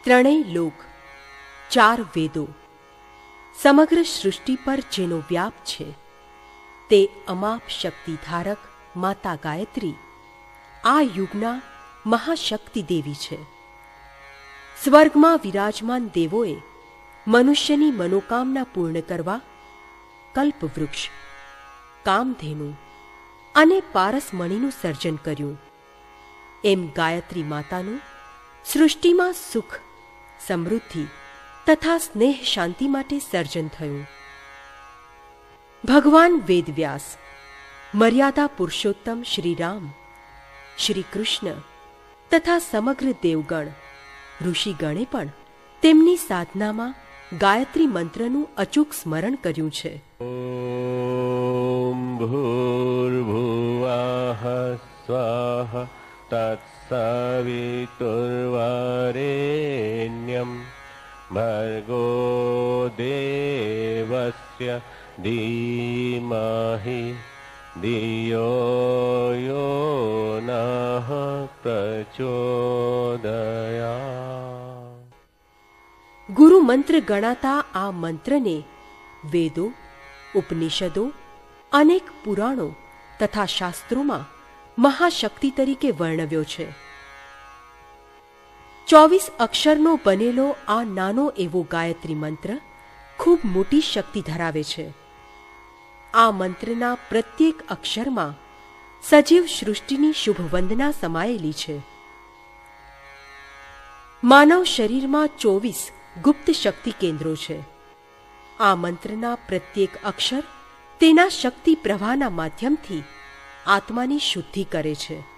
ત્રણેય લોક, 4 વેદો, સમગ્ર સૃષ્ટિ પર જેનો વ્યાપ છે તે અમાપ શક્તિધારક માતા ગાયત્રી આ યુગના મહાશક્તિ દેવી છે. સ્વર્ગમાં વિરાજમાન દેવોએ મનુષ્યની મનોકામના પૂર્ણ કરવા કલ્પવૃક્ષ, કામધેનુ અને પારસમણીનું સર્જન કર્યું. એમ ગાયત્રી માતાનું સૃષ્ટિમાં સુખ, સમૃદ્ધિ તથા સ્નેહ શાંતિ માટે સર્જન થયું. ભગવાન વેદવ્યાસ, મર્યાદા પુરુષોત્તમ શ્રીરામ, શ્રી કૃષ્ણ તથા સમગ્ર દેવગણ, ઋષિગણે પણ તેમની સાધનામાં ગાયત્રી મંત્રનું અચૂક સ્મરણ કર્યું છે. ઓમ ભૂર્ભુવઃ સ્વઃ તત્સવિતુર્વરેણ્યં ભર્ગો દેવસ્ય ધીમહિ ધિયો યો નઃ પ્રચોદયાત્. ગુરુ મંત્ર ગણાતા આ મંત્રને વેદો, ઉપનિષદો, અનેક પુરાણો તથા શાસ્ત્રોમાં મહાશક્તિ તરીકે વર્ણવ્યો છે. 24 અક્ષરનો બનેલો આ નાનો એવો ગાયત્રી મંત્ર ખૂબ મોટી શક્તિ ધરાવે છે. આ મંત્રના પ્રત્યેક અક્ષરમાં સજીવ સૃષ્ટિની શુભ વંદના સમાયેલી છે. માનવ શરીરમાં 24 ગુપ્ત શક્તિ કેન્દ્રો છે. આ મંત્રના પ્રત્યેક અક્ષર તેના શક્તિ પ્રવાહના માધ્યમથી આત્માની શુદ્ધિ કરે છે.